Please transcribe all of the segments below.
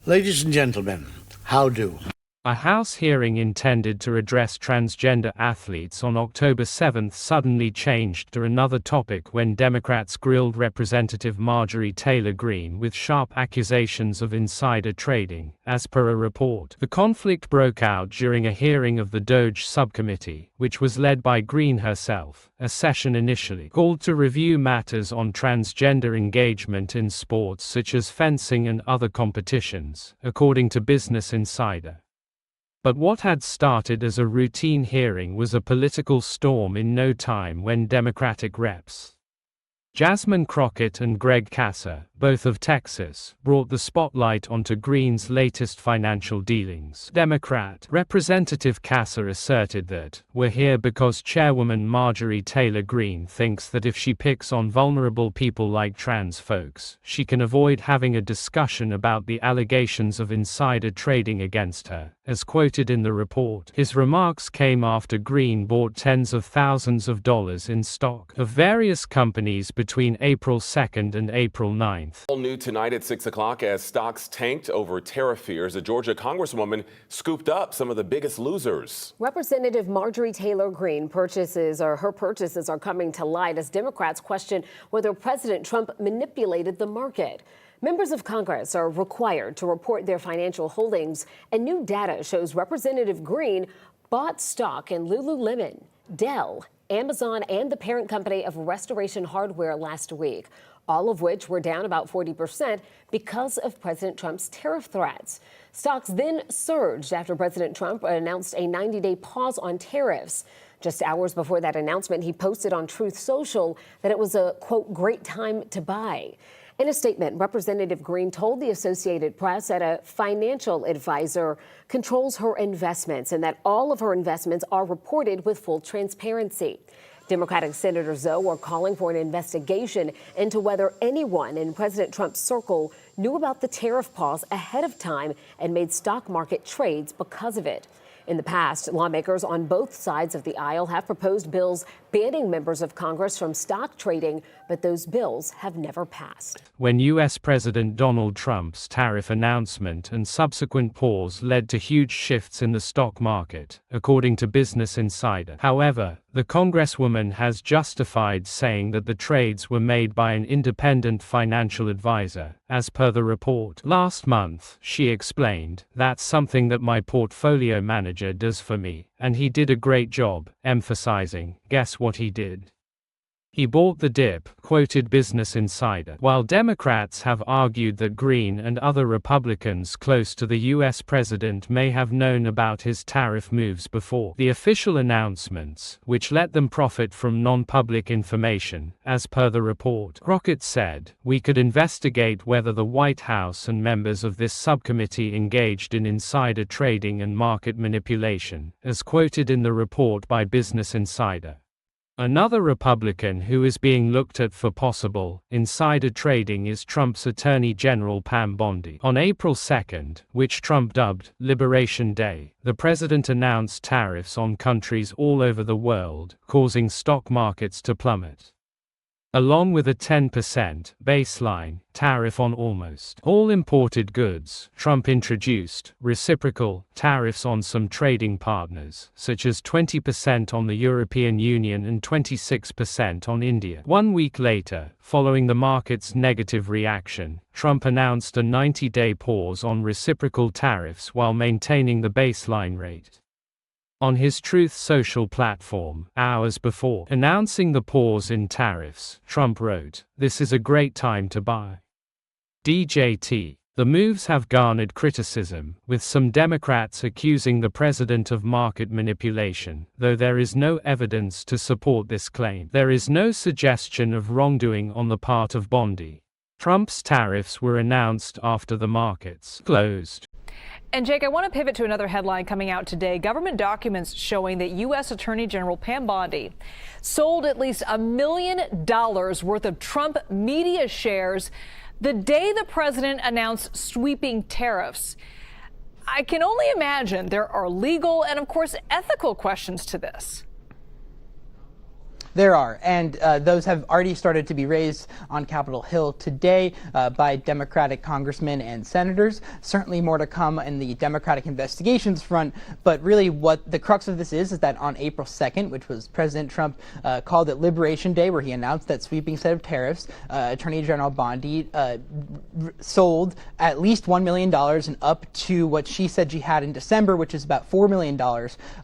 Ladies and gentlemen, how do? A House hearing intended to address transgender athletes on October 7 suddenly changed to another topic when Democrats grilled Representative Marjorie Taylor Greene with sharp accusations of insider trading, as per a report. The conflict broke out during a hearing of the DOJ subcommittee, which was led by Greene herself, a session initially called to review matters on transgender engagement in sports such as fencing and other competitions, according to Business Insider. But what had started as a routine hearing was a political storm in no time when Democratic reps Jasmine Crockett and Greg Kasser, both of Texas, brought the spotlight onto Greene's latest financial dealings. Democrat Representative Kasser asserted that, "We're here because Chairwoman Marjorie Taylor Greene thinks that if she picks on vulnerable people like trans folks, she can avoid having a discussion about the allegations of insider trading against her," as quoted in the report. His remarks came after Greene bought tens of thousands of dollars in stock of various companies between April 2 and April 9. All new tonight at 6 o'clock as stocks tanked over tariff fears. A Georgia congresswoman scooped up some of the biggest losers. Representative Marjorie Taylor Greene purchases are coming to light as Democrats question whether President Trump manipulated the market. Members of Congress are required to report their financial holdings, and new data shows Representative Greene bought stock in Lululemon, Dell, Amazon, and the parent company of Restoration Hardware last week, all of which were down about 40% because of President Trump's tariff threats. Stocks then surged after President Trump announced a 90-day pause on tariffs. Just hours before that announcement, he posted on Truth Social that it was a, quote, great time to buy. In a statement, Representative Greene told the Associated Press that a financial advisor controls her investments and that all of her investments are reported with full transparency. Democratic senators, though, are calling for an investigation into whether anyone in President Trump's circle knew about the tariff pause ahead of time and made stock market trades because of it. In the past, lawmakers on both sides of the aisle have proposed bills banning members of Congress from stock trading, but those bills have never passed. When U.S. President Donald Trump's tariff announcement and subsequent pause led to huge shifts in the stock market, according to Business Insider. However, the Congresswoman has justified saying that the trades were made by an independent financial advisor, as per the report. Last month, she explained, "That's something that my portfolio manager does for me, and he did a great job," emphasizing, "Guess what he did? He bought the dip," quoted Business Insider. While Democrats have argued that Greene and other Republicans close to the U.S. president may have known about his tariff moves before the official announcements, which let them profit from non-public information, as per the report. Crockett said, "We could investigate whether the White House and members of this subcommittee engaged in insider trading and market manipulation," as quoted in the report by Business Insider. Another Republican who is being looked at for possible insider trading is Trump's Attorney General Pam Bondi. On April 2, which Trump dubbed Liberation Day, the president announced tariffs on countries all over the world, causing stock markets to plummet. Along with a 10% baseline tariff on almost all imported goods, Trump introduced reciprocal tariffs on some trading partners, such as 20% on the European Union and 26% on India. 1 week later, following the market's negative reaction, Trump announced a 90-day pause on reciprocal tariffs while maintaining the baseline rate. On his Truth Social platform, hours before announcing the pause in tariffs, Trump wrote, "This is a great time to buy." DJT. The moves have garnered criticism, with some Democrats accusing the president of market manipulation, though there is no evidence to support this claim. There is no suggestion of wrongdoing on the part of Bondi. Trump's tariffs were announced after the markets closed. And Jake, I want to pivot to another headline coming out today. Government documents showing that U.S. Attorney General Pam Bondi sold at least $1 million worth of Trump media shares the day the president announced sweeping tariffs. I can only imagine there are legal and, of course, ethical questions to this. There are, and those have already started to be raised on Capitol Hill today by Democratic congressmen and senators. Certainly more to come in the Democratic investigations front, but really what the crux of this is that on April 2nd, which was President Trump called it Liberation Day, where he announced that sweeping set of tariffs, Attorney General Bondi sold at least $1 million and up to what she said she had in December, which is about $4 million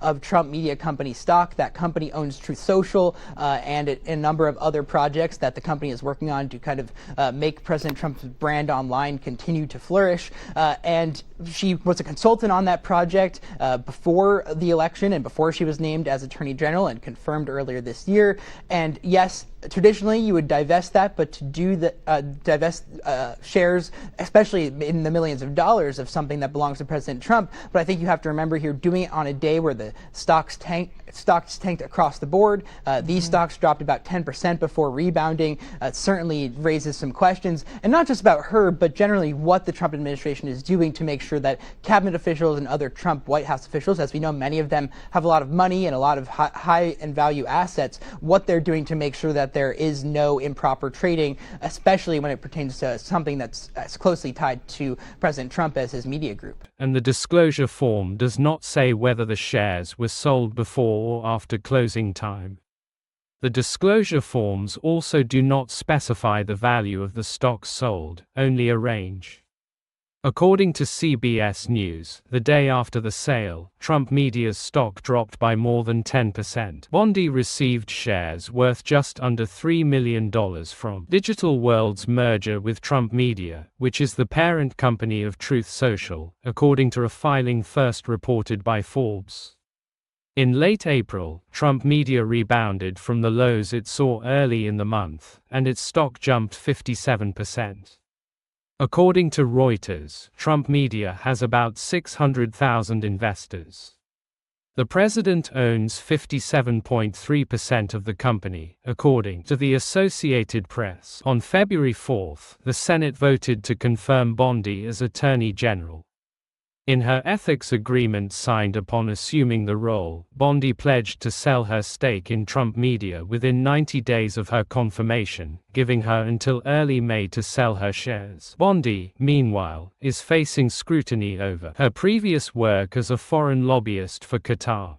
of Trump Media Company stock. That company owns Truth Social and a number of other projects that the company is working on to kind of make President Trump's brand online continue to flourish. And she was a consultant on that project before the election and before she was named as Attorney General and confirmed earlier this year. And yes, traditionally you would divest that, but to do the divest shares, especially in the millions of dollars of something that belongs to President Trump. But I think you have to remember here, doing it on a day where the stocks tanked across the board. These stocks dropped about 10% before rebounding. Certainly raises some questions, and not just about her, but generally what the Trump administration is doing to make sure that cabinet officials and other Trump White House officials, as we know, many of them have a lot of money and a lot of high and value assets, what they're doing to make sure that there is no improper trading, especially when it pertains to something that's as closely tied to President Trump as his media group. And the disclosure form does not say whether the shares were sold before or after closing time. The disclosure forms also do not specify the value of the stocks sold, only a range. According to CBS News, the day after the sale, Trump Media's stock dropped by more than 10%. Bondi received shares worth just under $3 million from Digital World's merger with Trump Media, which is the parent company of Truth Social, according to a filing first reported by Forbes. In late April, Trump Media rebounded from the lows it saw early in the month, and its stock jumped 57%. According to Reuters, Trump Media has about 600,000 investors. The president owns 57.3% of the company, according to the Associated Press. On February 4th, the Senate voted to confirm Bondi as Attorney General. In her ethics agreement signed upon assuming the role, Bondi pledged to sell her stake in Trump Media within 90 days of her confirmation, giving her until early May to sell her shares. Bondi, meanwhile, is facing scrutiny over her previous work as a foreign lobbyist for Qatar.